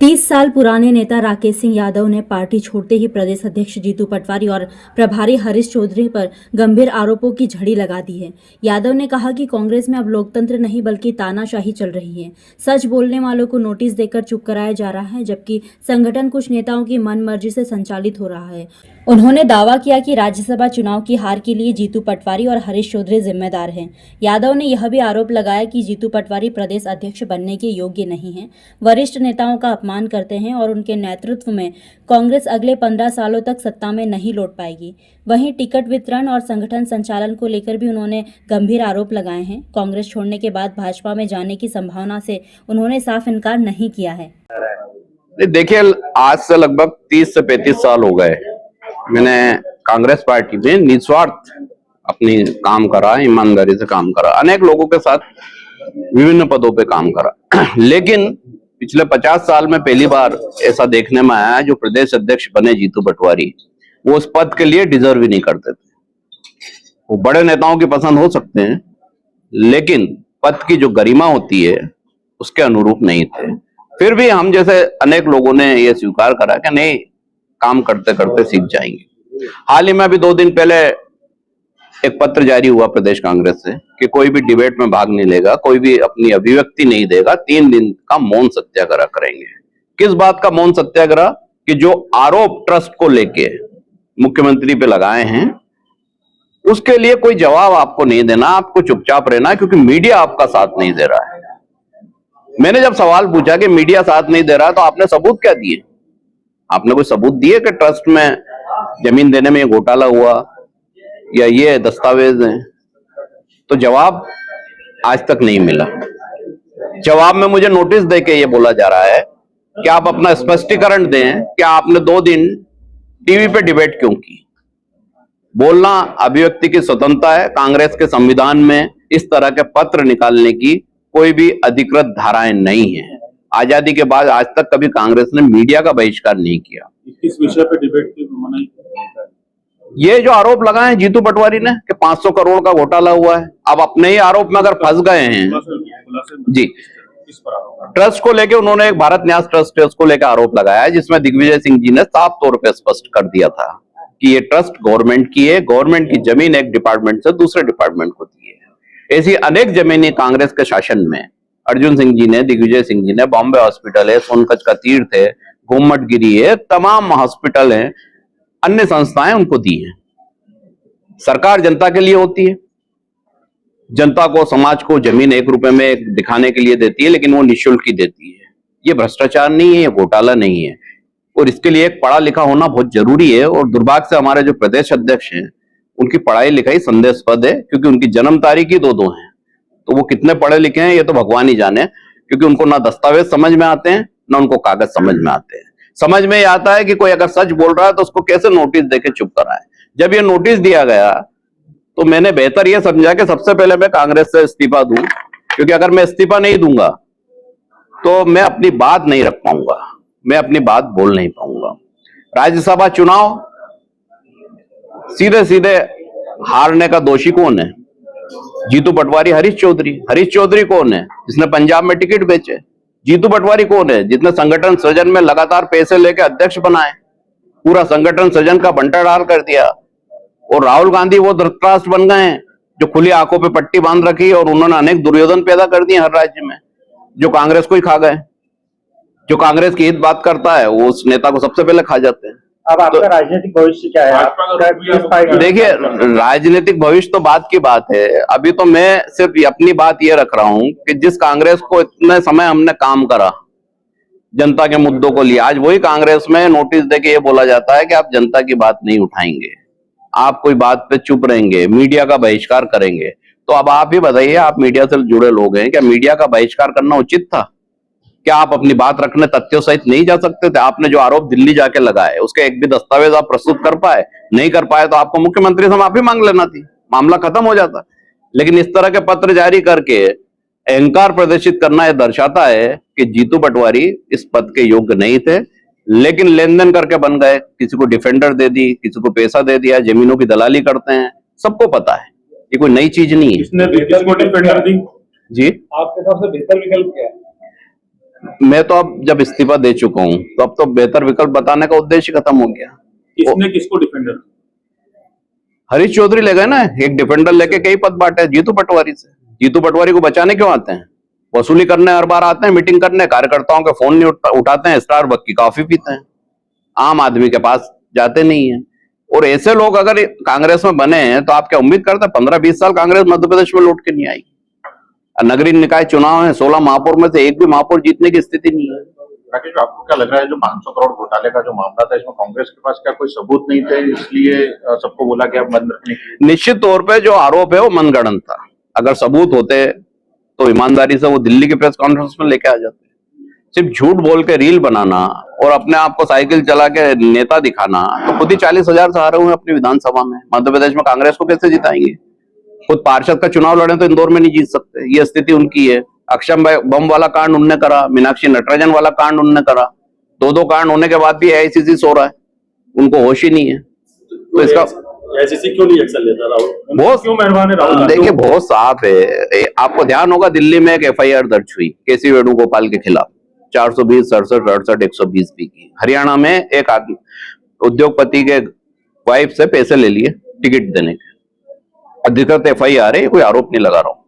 30 साल पुराने नेता राकेश सिंह यादव ने पार्टी छोड़ते ही प्रदेश अध्यक्ष जीतू पटवारी और प्रभारी हरीश चौधरी पर गंभीर आरोपों की झड़ी लगा दी है। यादव ने कहा कि कांग्रेस में अब लोकतंत्र नहीं बल्कि तानाशाही चल रही है। सच बोलने वालों को नोटिस देकर चुप कराया जा रहा है, जबकि संगठन कुछ नेताओं की मनमर्जी से संचालित हो रहा है। उन्होंने दावा किया कि राज्यसभा चुनाव की हार के लिए जीतू पटवारी और हरीश चौधरी जिम्मेदार हैं। यादव ने यह भी आरोप लगाया कि जीतू पटवारी प्रदेश अध्यक्ष बनने के योग्य नहीं हैं, वरिष्ठ नेताओं का अपमान करते हैं और उनके नेतृत्व में कांग्रेस अगले 15 सालों तक सत्ता में नहीं लौट पाएगी। वहीं टिकट वितरण और संगठन संचालन को लेकर भी उन्होंने गंभीर आरोप लगाए हैं। कांग्रेस छोड़ने के बाद भाजपा में जाने की संभावना से उन्होंने साफ इनकार नहीं किया है। देखिए, आज से लगभग 30 से 35 साल हो गए मैंने कांग्रेस पार्टी में निस्वार्थ अपनी काम करा, ईमानदारी से काम करा, अनेक लोगों के साथ विभिन्न पदों पे काम करा। लेकिन पिछले 50 साल में पहली बार ऐसा देखने में आया जो प्रदेश अध्यक्ष बने जीतू पटवारी, वो उस पद के लिए डिजर्व ही नहीं करते थे। वो बड़े नेताओं की पसंद हो सकते हैं, लेकिन पद की जो गरिमा होती है उसके अनुरूप नहीं थे। फिर भी हम जैसे अनेक लोगों ने यह स्वीकार करा कि नहीं, काम करते करते सीख जाएंगे। हाल ही में अभी 2 दिन पहले एक पत्र जारी हुआ प्रदेश कांग्रेस से कि कोई भी डिबेट में भाग नहीं लेगा, कोई भी अपनी अभिव्यक्ति नहीं देगा, 3 दिन का मौन सत्याग्रह करेंगे। किस बात का मौन सत्याग्रह? कि जो आरोप ट्रस्ट को लेके मुख्यमंत्री पे लगाए हैं उसके लिए कोई जवाब आपको नहीं देना, आपको चुपचाप रहना, क्योंकि मीडिया आपका साथ नहीं दे रहा है। मैंने जब सवाल पूछा कि मीडिया साथ नहीं दे रहा तो आपने सबूत क्या दिए? आपने कोई सबूत दिए कि ट्रस्ट में जमीन देने में घोटाला हुआ या ये दस्तावेज हैं? तो जवाब आज तक नहीं मिला। जवाब में मुझे नोटिस देके ये बोला जा रहा है कि आप अपना स्पष्टीकरण दें कि आपने 2 दिन टीवी पे डिबेट क्यों की। बोलना अभिव्यक्ति की स्वतंत्रता है। कांग्रेस के संविधान में इस तरह के पत्र निकालने की कोई भी अधिकृत धाराएं नहीं है। आजादी के बाद आज तक कभी कांग्रेस ने मीडिया का बहिष्कार नहीं किया। इस विषय पे डिबेट की मनाही। ये जो आरोप लगाए जीतू पटवारी ने कि 500 करोड़ का घोटाला हुआ है, अब अपने ही आरोप में अगर फंस गए हैं जी। ट्रस्ट को लेके उन्होंने एक भारत न्यास ट्रस्ट है, उसको लेकर आरोप लगाया है, जिसमें दिग्विजय सिंह जी ने साफ तौर पे स्पष्ट कर दिया था कि ये ट्रस्ट गवर्नमेंट की है, गवर्नमेंट की जमीन एक डिपार्टमेंट से दूसरे डिपार्टमेंट को दी है। ऐसी अनेक जमीनें कांग्रेस के शासन में अर्जुन सिंह जी ने, दिग्विजय सिंह जी ने, बॉम्बे हॉस्पिटल है, सोनकच का तीर्थ है, घुम्मटगिरी है, तमाम हॉस्पिटल हैं, अन्य संस्थाएं उनको दी हैं। सरकार जनता के लिए होती है, जनता को, समाज को जमीन 1 रुपए में दिखाने के लिए देती है, लेकिन वो निःशुल्क ही देती है। ये भ्रष्टाचार नहीं है, ये घोटाला नहीं है, और इसके लिए एक पढ़ा लिखा होना बहुत जरूरी है। और दुर्भाग्य से हमारे जो प्रदेश अध्यक्ष हैं उनकी पढ़ाई लिखाई संदेहास्पद है, क्योंकि उनकी जन्म तारीख ही 2-2 है। तो वो कितने पढ़े लिखे हैं ये तो भगवान ही जाने, क्योंकि उनको ना दस्तावेज समझ में आते हैं ना उनको कागज समझ में आते हैं। समझ में ये आता है कि कोई अगर सच बोल रहा है तो उसको कैसे नोटिस देके चुप कराए। जब ये नोटिस दिया गया तो मैंने बेहतर ये समझा कि सबसे पहले मैं कांग्रेस से इस्तीफा दूं, क्योंकि अगर मैं इस्तीफा नहीं दूंगा तो मैं अपनी बात नहीं रख पाऊंगा, मैं अपनी बात बोल नहीं पाऊंगा। राज्यसभा चुनाव सीधे सीधे हारने का दोषी कौन है? जीतू पटवारी, हरीश चौधरी। हरीश चौधरी कौन है? जिसने पंजाब में टिकट बेचे। जीतू पटवारी कौन है? जिसने संगठन सृजन में लगातार पैसे लेके अध्यक्ष बनाए, पूरा संगठन सृजन का बंटाढाल कर दिया। और राहुल गांधी वो धृतराष्ट्र बन गए हैं जो खुली आंखों पे पट्टी बांध रखी, और उन्होंने अनेक दुर्योधन पैदा कर दिए हर राज्य में, जो कांग्रेस को ही खा गए। जो कांग्रेस की हित बात करता है वो उस नेता को सबसे पहले खा जाते हैं। अब आपका राजनीतिक भविष्य क्या है? देखिए, राजनीतिक भविष्य तो बात की बात है। अभी तो मैं सिर्फ अपनी बात ये रख रहा हूं कि जिस कांग्रेस को इतने समय हमने काम करा जनता के मुद्दों को लिया, आज वही कांग्रेस में नोटिस देके ये बोला जाता है कि आप जनता की बात नहीं उठाएंगे, आप कोई बात पे चुप रहेंगे, मीडिया का बहिष्कार करेंगे। तो अब आप ही बताइए, आप मीडिया से जुड़े लोग हैं, क्या मीडिया का बहिष्कार करना उचित था? क्या आप अपनी बात रखने तथ्यों सहित नहीं जा सकते थे? आपने जो आरोप दिल्ली जाके लगाए उसके एक भी दस्तावेज आप प्रस्तुत कर पाए? नहीं कर पाए तो आपको मुख्यमंत्री से माफी मांग लेना थी, मामला खत्म हो जाता। लेकिन इस तरह के पत्र जारी करके अहंकार प्रदर्शित करना यह दर्शाता है कि जीतू पटवारी इस पद के योग्य नहीं थे, लेकिन लेन देन करके बन गए। किसी को डिफेंडर दे दी, किसी को पैसा दे दिया, जमीनों की दलाली करते हैं, सबको पता है, ये कोई नई चीज नहीं है। किसको डिफेंडर दी? जी, आपके हिसाब से बेहतर विकल्प क्या है? मैं तो अब जब इस्तीफा दे चुका हूं तो अब तो बेहतर विकल्प बताने का उद्देश्य खत्म हो गया। किसने किसको डिफेंडर? हरीश चौधरी ले गए ना, एक डिफेंडर लेके कई पद बांटे जीतू पटवारी से। जीतू पटवारी को बचाने क्यों आते हैं? वसूली करने हर बार आते हैं, मीटिंग करने, कार्यकर्ताओं के फोन नहीं उठाते हैं, स्टारबक्स की कॉफी पीते हैं, आम आदमी के पास जाते नहीं है। और ऐसे लोग अगर कांग्रेस में बने हैं तो आप क्या उम्मीद करते हैं 15-20 साल कांग्रेस मध्य प्रदेश में लौट के नहीं आएगी? नगरीय निकाय चुनाव है, 16 महापौर में से एक भी महापौर जीतने की स्थिति नहीं है। राकेश, आपको क्या लग रहा है जो 500 करोड़ घोटाले का जो मामला था, इसमें कांग्रेस के पास क्या कोई सबूत नहीं थे, इसलिए सबको बोला गया बंद रखने के लिए? निश्चित तौर पे जो आरोप है वो मनगढ़ंत था। अगर सबूत होते तो ईमानदारी से वो दिल्ली की प्रेस कॉन्फ्रेंस में लेके आ जाते। सिर्फ झूठ बोल के रील बनाना और अपने आप को साइकिल चला के नेता दिखाना, तो खुद ही 40,000 से हारे हुए हैं अपनी विधानसभा में। मध्य प्रदेश में कांग्रेस को कैसे जिताएंगे? खुद पार्षद का चुनाव लड़े तो इंदौर में नहीं जीत सकते, ये स्थिति उनकी है। अक्षम बम वाला कांड उनने करा, मीनाक्षी नटराजन वाला कांड उनने करा, दो कांड होने के बाद भी एआईसीसी सो रहा है, उनको होश ही नहीं है। तो इसका एआईसीसी क्यों नहीं एक्शन लेता राहुल? बहुत क्यों मेहरबान है राहुल? देखिए बहुत साफ है। आपको ध्यान होगा दिल्ली में एक एफआईआर दर्ज हुई केसी वेणुगोपाल के खिलाफ, 420, 67, 68, 120 पी की। हरियाणा में एक आदमी उद्योगपति के वाइफ से पैसे ले लिए टिकट देने के, अधिकृत एफआईआर है, कोई आरोप नहीं लगा रहा हूं।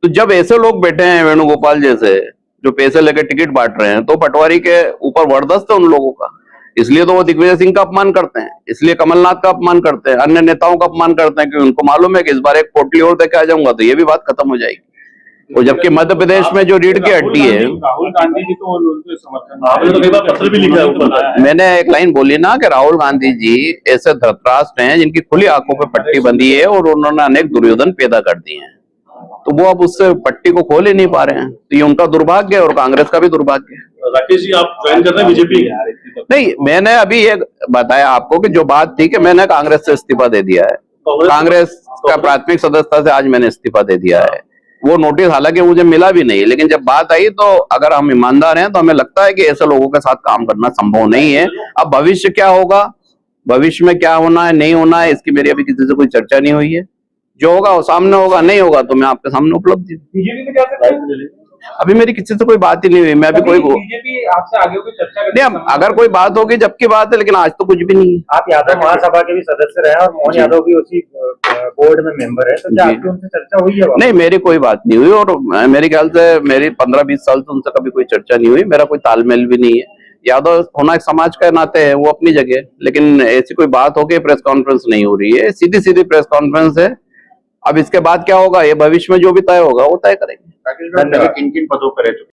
तो जब ऐसे लोग बैठे हैं वेणुगोपाल जैसे जो पैसे लेकर टिकट बांट रहे हैं, तो पटवारी के ऊपर वर्दस्त है उन लोगों का। इसलिए तो वो दिग्विजय सिंह का अपमान करते हैं, इसलिए कमलनाथ का अपमान करते हैं, अन्य नेताओं का अपमान करते हैं, क्योंकि उनको मालूम है कि इस बार एक पोटली और देके आ जाऊंगा तो ये भी बात खत्म हो जाएगी। और जबकि मध्य प्रदेश में जो रीढ़ की हड्डी है, राहुल गांधी जी तो उनके समर्थन, आपने तो कई बार पत्र भी लिखा है ऊपर। मैंने एक लाइन बोली ना कि राहुल गांधी जी ऐसे धृतराष्ट्र हैं जिनकी खुली आंखों पे पट्टी बंधी है और उन्होंने अनेक दुर्योधन पैदा कर दिए हैं, तो वो अब उससे पट्टी को खोल ही नहीं पा रहे हैं। तो ये उनका दुर्भाग्य है और कांग्रेस का भी दुर्भाग्य है। राकेश जी, आप ज्वाइन कर रहे हैं बीजेपी? नहीं, मैंने अभी ये बताया आपको कि जो बात थी कि मैंने कांग्रेस से इस्तीफा दे दिया है, कांग्रेस का प्राथमिक सदस्यता से आज मैंने इस्तीफा दे दिया है। वो नोटिस हालांकि मुझे मिला भी नहीं, लेकिन जब बात आई तो अगर हम ईमानदार हैं तो हमें लगता है कि ऐसे लोगों के साथ काम करना संभव नहीं है। अब भविष्य क्या होगा, भविष्य में क्या होना है नहीं होना है, इसकी मेरी अभी किसी से कोई चर्चा नहीं हुई है। जो होगा वो सामने होगा, नहीं होगा तो मैं आपके सामने उपलब्ध हूँ। बीजेपी में क्या सकते? अभी मेरी किसी से कोई बात ही नहीं हुई, मैं अभी कोई बीजेपी आपसे आगे कोई चर्चा करती नहीं, अगर कोई बात होगी जब की बात है, लेकिन आज तो कुछ भी नहीं है। आप यादव महासभा के भी सदस्य रहे और मोहन यादव भी उसी बोर्ड में मेंबर है, तो क्या आपकी उनसे चर्चा हुई है? नहीं, मेरी कोई बात नहीं हुई और मेरे ख्याल से मेरी 15-20 साल से उनसे कभी कोई चर्चा नहीं हुई, मेरा कोई तालमेल भी नहीं है। यादव होना एक समाज का नाते है, वो अपनी जगह, लेकिन ऐसी कोई बात हो के प्रेस कॉन्फ्रेंस नहीं हो रही है, सीधी सीधी प्रेस कॉन्फ्रेंस है। अब इसके बाद क्या होगा ये भविष्य में जो भी तय होगा वो तय करेंगे। किन किन पदों पर रह चुके?